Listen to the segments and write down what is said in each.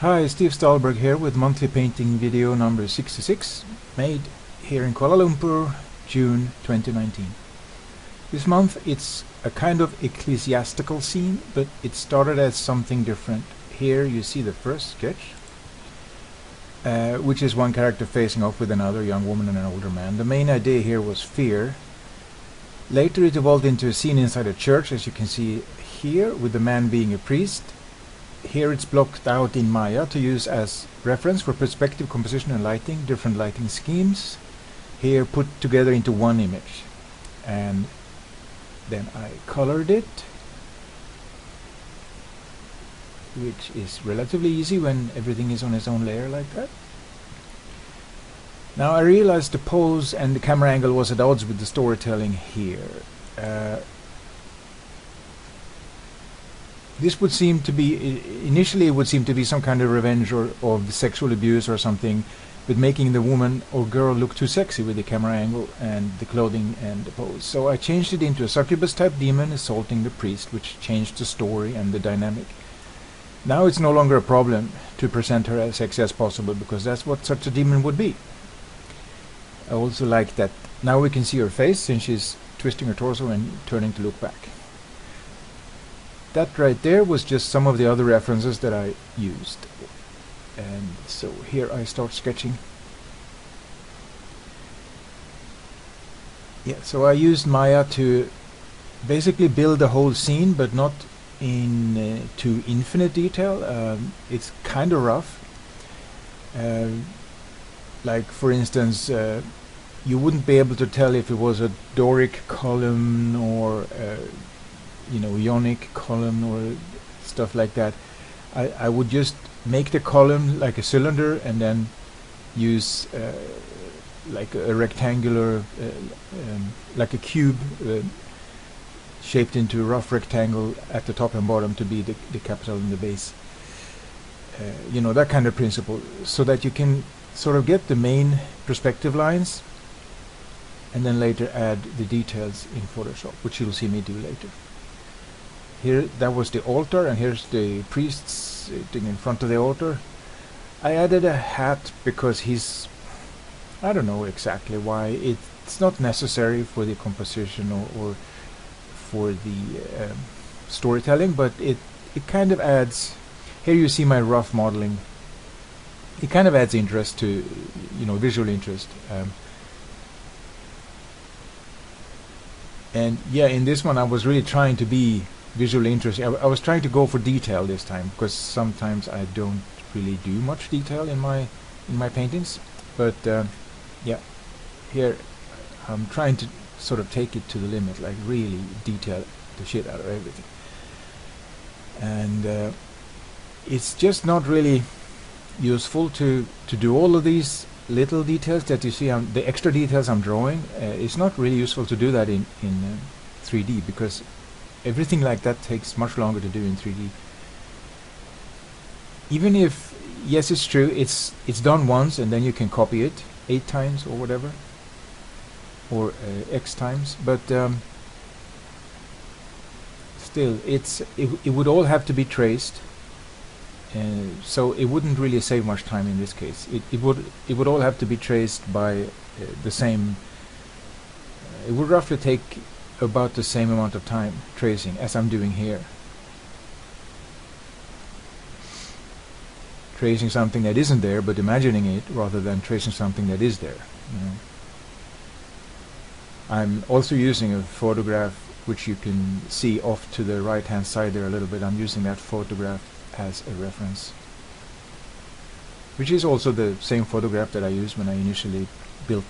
Hi, Steve Stahlberg here with monthly painting video number 66, made here in Kuala Lumpur, June 2019. This month it's a kind of ecclesiastical scene, but it started as something different. Here you see the first sketch, which is one character facing off with another young woman and an older man. The main idea here was fear. Later it evolved into a scene inside a church, as you can see here, with the man being a priest. Here it's blocked out in Maya to use as reference for perspective, composition and lighting, different lighting schemes. Here put together into one image. And then I colored it, which is relatively easy when everything is on its own layer like that. Now I realized the pose and the camera angle was at odds with the storytelling here. This would seem to be, initially it would seem to be some kind of revenge or of sexual abuse or something, but making the woman or girl look too sexy with the camera angle and the clothing and the pose. So I changed it into a succubus type demon assaulting the priest, which changed the story and the dynamic. Now it's no longer a problem to present her as sexy as possible, because that's what such a demon would be. I also like that now we can see her face since she's twisting her torso and turning to look back. That right there was just some of the other references that I used. And so here I start sketching. Yeah, so I used Maya to basically build the whole scene, but not in to infinite detail. It's kind of rough. Like for instance, you wouldn't be able to tell if it was a Doric column or Ionic column or stuff like that. I would just make the column like a cylinder and then use like a rectangular, like a cube shaped into a rough rectangle at the top and bottom to be the capital and the base. That kind of principle, so that you can sort of get the main perspective lines and then later add the details in Photoshop, which you'll see me do later. Here, that was the altar, and here's the priest sitting in front of the altar. I added a hat because he's, I don't know exactly why, it's not necessary for the composition or for the storytelling, but it kind of adds, here you see my rough modeling, it kind of adds interest to, visual interest. And yeah, in this one I was really trying to be visually interesting. I was trying to go for detail this time, because sometimes I don't really do much detail in my paintings. But yeah, here I'm trying to sort of take it to the limit, like really detail the shit out of everything. And it's just not really useful to do all of these little details that you see, the extra details I'm drawing. It's not really useful to do that in 3D, because everything like that takes much longer to do in 3D. Even if, yes, it's true, it's done once and then you can copy it 8 times or whatever, or X times, but still it would all have to be traced, so it wouldn't really save much time in this case. It would all have to be traced by the same. It would roughly take about the same amount of time tracing as I'm doing here. Tracing something that isn't there, but imagining it, rather than tracing something that is there. I'm also using a photograph which you can see off to the right hand side there a little bit. I'm using that photograph as a reference, which is also the same photograph that I used when I initially built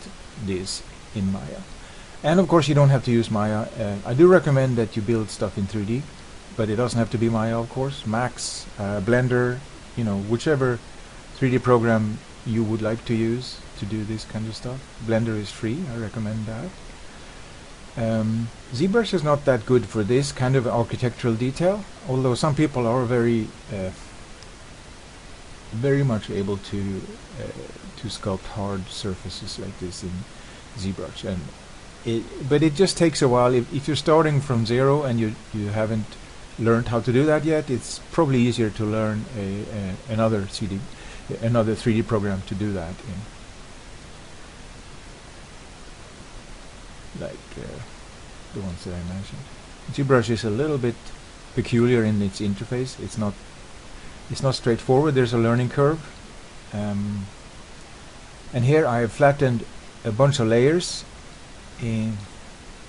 this in Maya. And of course you don't have to use Maya. I do recommend that you build stuff in 3D, but it doesn't have to be Maya, of course. Max, Blender, whichever 3D program you would like to use to do this kind of stuff. Blender is free, I recommend that. ZBrush is not that good for this kind of architectural detail, although some people are very much able to sculpt hard surfaces like this in ZBrush. But it just takes a while. If you're starting from zero and you haven't learned how to do that yet, it's probably easier to learn another 3D program to do that in, like the ones that I mentioned. ZBrush is a little bit peculiar in its interface. It's not straightforward. There's a learning curve, and here I have flattened a bunch of layers in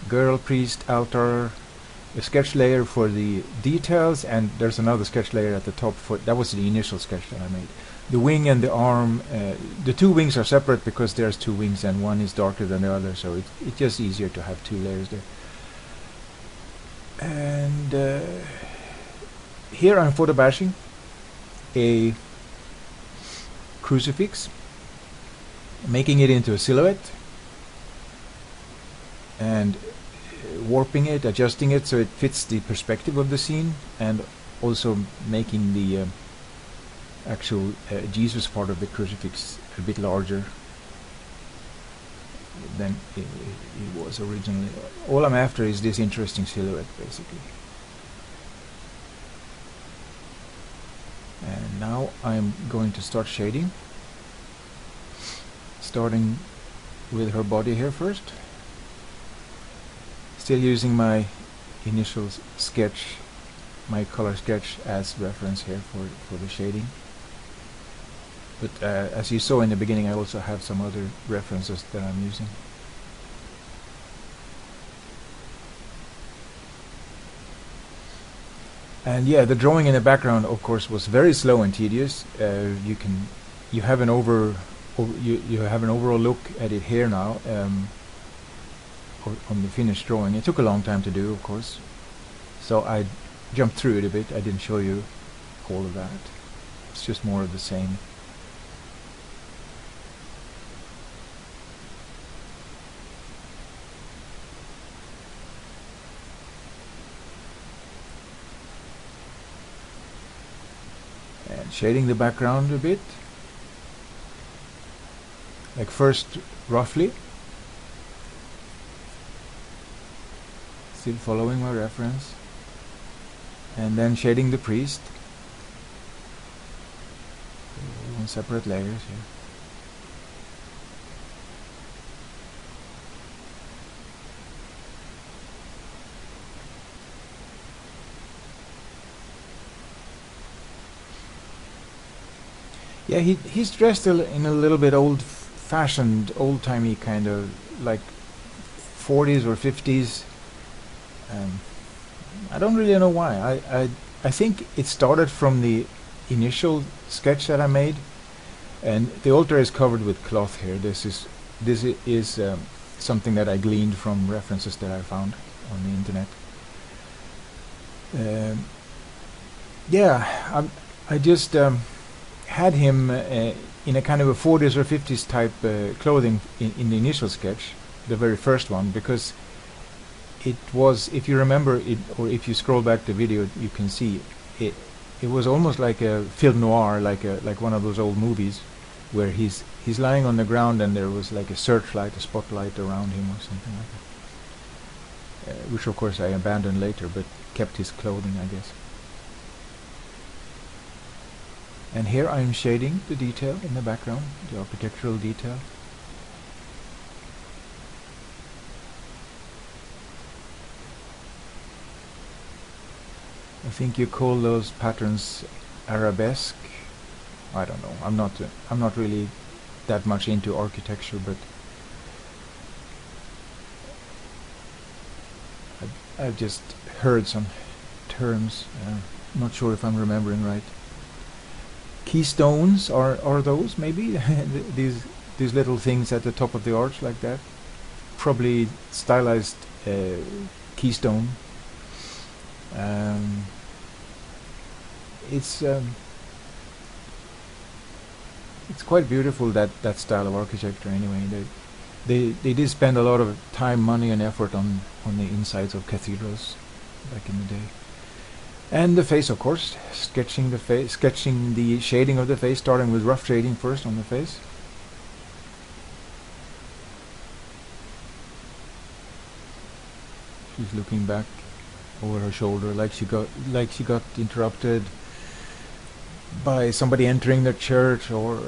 girl, priest, altar, a sketch layer for the details, and there's another sketch layer at the top for that was the initial sketch that I made. The wing and the arm, the two wings are separate because there's two wings and one is darker than the other, so it's just easier to have two layers there. And here I'm photo bashing a crucifix, making it into a silhouette, and warping it, adjusting it so it fits the perspective of the scene, and also making the actual Jesus part of the crucifix a bit larger than it was originally. All I'm after is this interesting silhouette, basically. And now I'm going to start shading, starting with her body here first. Still using my initial sketch, my color sketch as reference here for the shading. But as you saw in the beginning, I also have some other references that I'm using. And yeah, the drawing in the background, of course, was very slow and tedious. You have an overall look at it here now, on the finished drawing. It took a long time to do, of course, so I jumped through it a bit. I didn't show you all of that. It's just more of the same. And shading the background a bit, like first roughly, still following my reference, and then shading the priest in separate layers here. Yeah, he's dressed in a little bit old-fashioned, old-timey kind of, like 40s or 50s. I don't really know why. I think it started from the initial sketch that I made, and the altar is covered with cloth here. This is something that I gleaned from references that I found on the internet. Yeah, I just had him in a kind of a 40s or 50s type clothing in the initial sketch, the very first one, because it was, if you remember it, or if you scroll back the video, you can see it. It was almost like a film noir, like one of those old movies, where he's lying on the ground and there was like a searchlight, a spotlight around him or something like that. Which of course I abandoned later, but kept his clothing, I guess. And here I am shading the detail in the background, the architectural detail. I think you call those patterns arabesque. I don't know. I'm not really that much into architecture, but I've just heard some terms. I'm not sure if I'm remembering right. Keystones are those maybe these little things at the top of the arch like that. Probably stylized keystone. It's quite beautiful, that style of architecture. Anyway, they did spend a lot of time, money, and effort on the insides of cathedrals back in the day. And the face, of course, sketching the face, sketching the shading of the face, starting with rough shading first on the face. She's looking back over her shoulder, like she got interrupted by somebody entering the church, or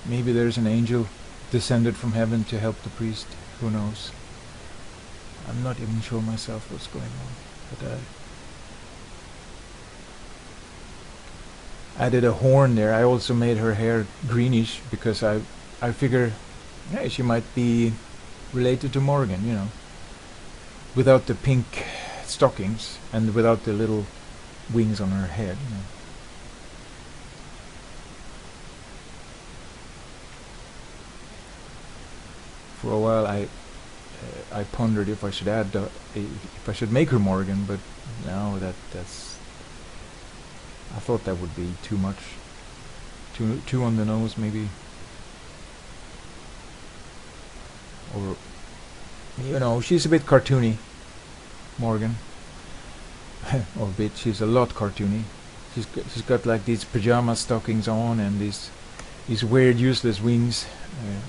maybe there's an angel descended from heaven to help the priest. Who knows? I'm not even sure myself what's going on, but I added a horn there. I also made her hair greenish because I figure, hey, she might be related to Morgan, you know, without the pink stockings and without the little wings on her head, you know. For a while I pondered if I should add if I should make her Morgan, but now that's I thought that would be too much, too on the nose maybe, or you know, she's a bit cartoony, Morgan. Or a bit, she's a lot cartoony. She's got like these pajama stockings on and these weird useless wings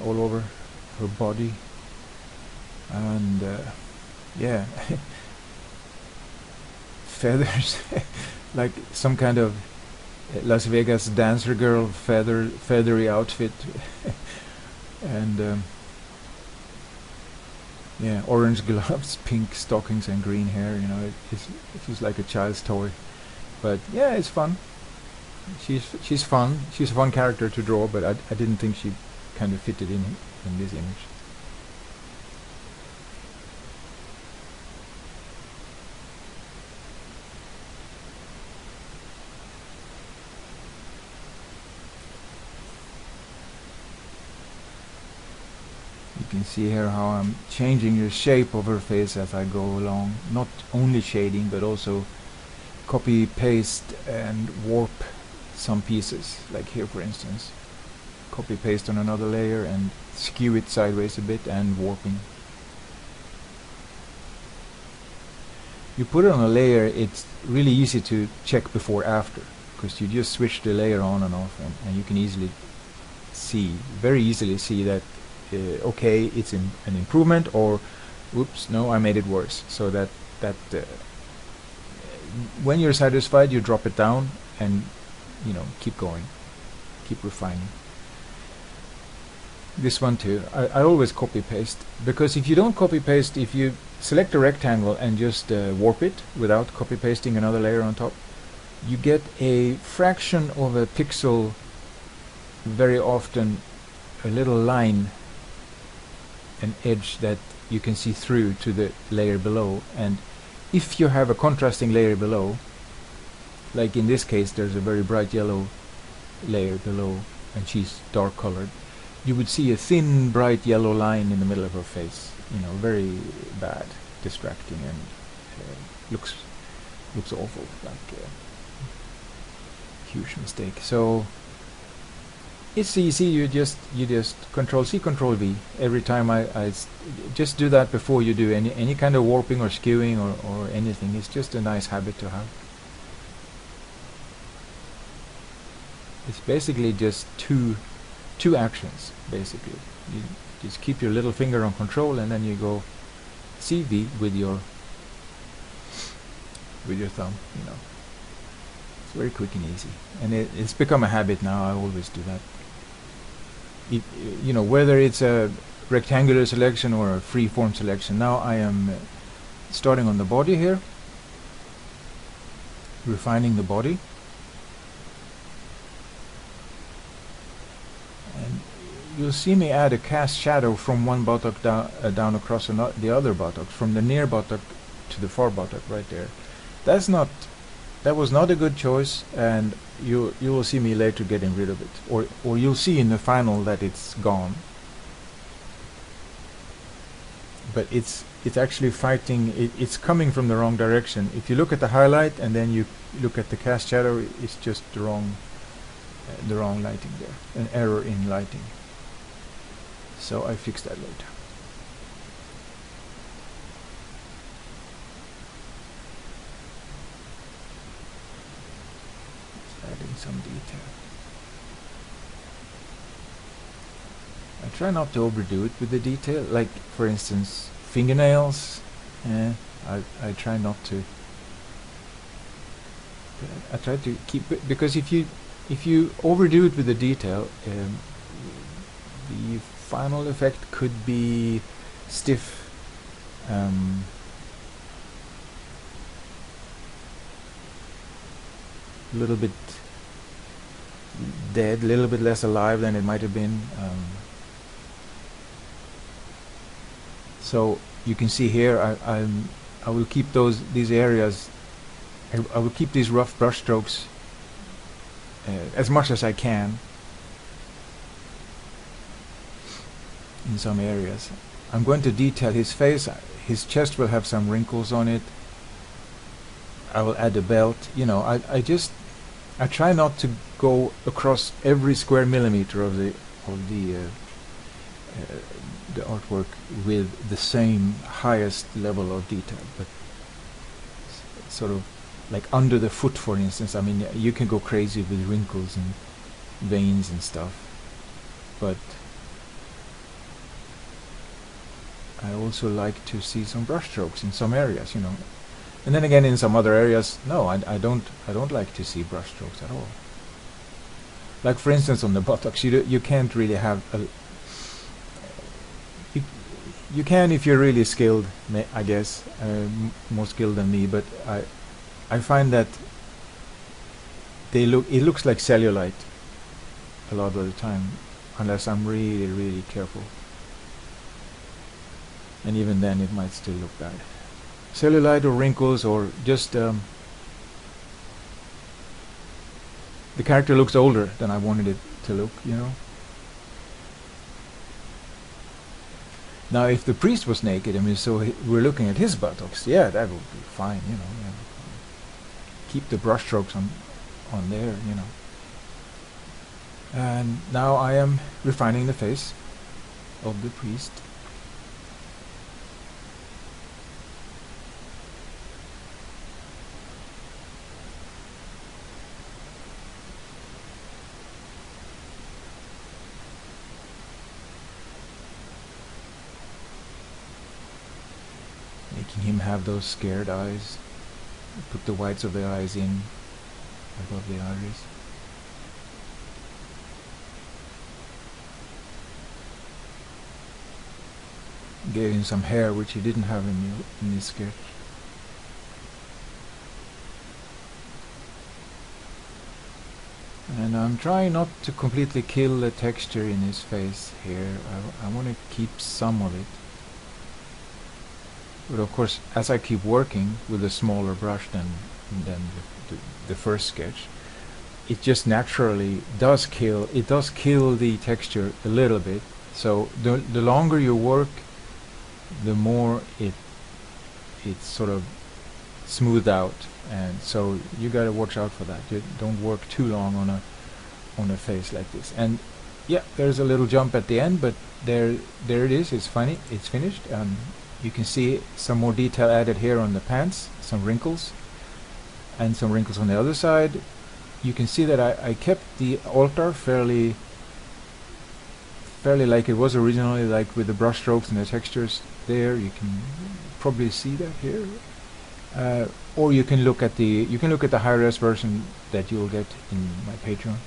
all over her body, and yeah, feathers, like some kind of Las Vegas dancer girl feathery outfit, and yeah, orange gloves, pink stockings, and green hair. You know, it's like a child's toy, but yeah, it's fun. She's fun. She's a fun character to draw, but I didn't think she kind of fitted in this image. You can see here how I'm changing the shape of her face as I go along. Not only shading, but also copy, paste, and warp some pieces. Like here, for instance. Copy, paste on another layer and skew it sideways a bit, and warping. You put it on a layer, it's really easy to check before after, because you just switch the layer on and off, and you can easily see, very easily see that okay, it's an improvement, or whoops, no, I made it worse. So that when you're satisfied, you drop it down and, you know, keep going, keep refining. This one too, I always copy paste, because if you don't copy paste, if you select a rectangle and just warp it without copy pasting another layer on top, you get a fraction of a pixel, very often a little line, an edge that you can see through to the layer below. And if you have a contrasting layer below, like in this case there's a very bright yellow layer below and she's dark colored, you would see a thin bright yellow line in the middle of her face, you know, very bad, distracting, and looks awful, like a huge mistake. So it's easy, you just Control C, Control V every time. I just do that before you do any kind of warping or skewing or anything. It's just a nice habit to have. It's basically just two actions, basically. You just keep your little finger on Control, and then you go CV with your thumb, you know. It's very quick and easy, and it's become a habit now. I always do that. You know, whether it's a rectangular selection or a free-form selection. Now I am starting on the body here, refining the body, and you'll see me add a cast shadow from one buttock down across the other buttock, from the near buttock to the far buttock right there. That was not a good choice, and you will see me later getting rid of it, or you'll see in the final that it's gone. But it's actually fighting. It's coming from the wrong direction. If you look at the highlight and then you look at the cast shadow, it's just the wrong lighting there, an error in lighting. So I fix that later. Adding some detail. I try not to overdo it with the detail, like for instance fingernails. I try not to. I try to keep it, because if you overdo it with the detail, the final effect could be stiff. A little bit dead, a little bit less alive than it might have been. So you can see here, I will keep these areas. I will keep these rough brush strokes as much as I can in some areas. I'm going to detail his face. His chest will have some wrinkles on it. I will add a belt. You know, I try not to go across every square millimeter of the artwork with the same highest level of detail, but sort of like under the foot, for instance. I mean, you can go crazy with wrinkles and veins and stuff, but I also like to see some brush strokes in some areas, you know. And then again, in some other areas, no, I don't like to see brush strokes at all. Like for instance, on the buttocks, you can't really have a. You can if you're really skilled, I guess, more skilled than me. But I find that it looks like cellulite a lot of the time, unless I'm really careful. And even then, it might still look bad. Cellulite or wrinkles, or just the character looks older than I wanted it to look, you know. Now if the priest was naked, I mean, so we're looking at his buttocks, yeah, that would be fine, you know. Yeah. Keep the brush strokes on there, you know. And now I am refining the face of the priest. Making him have those scared eyes. Put the whites of the eyes in above the iris. Gave him some hair which he didn't have in his sketch. And I'm trying not to completely kill the texture in his face here. I want to keep some of it. But of course, as I keep working with a smaller brush than the first sketch, it just naturally does kill. It does kill the texture a little bit. So the longer you work, the more it's sort of smoothed out. And so you gotta watch out for that. You don't work too long on a face like this. And yeah, there's a little jump at the end, but there it is. It's funny. It's finished. You can see some more detail added here on the pants, some wrinkles, and some wrinkles on the other side. You can see that I kept the altar fairly like it was originally, like with the brush strokes and the textures there. You can probably see that here. Or you can look at the high-res version that you'll get in my Patreon.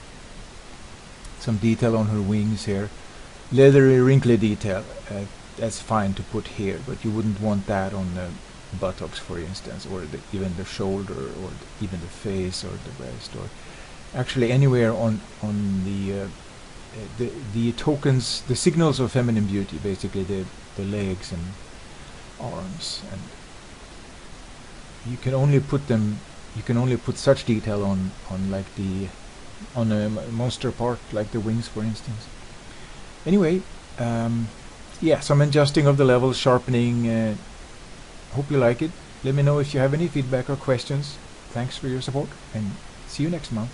Some detail on her wings here, leathery, wrinkly detail. That's fine to put here, but you wouldn't want that on the buttocks, for instance, or even the shoulder, or even the face, or the breast, or actually anywhere on the tokens, the signals of feminine beauty, basically the legs and arms. And you can only put such detail on like on a monster part, like the wings, for instance. Anyway, yeah, some adjusting of the levels, sharpening. Hope you like it. Let me know if you have any feedback or questions. Thanks for your support, and see you next month.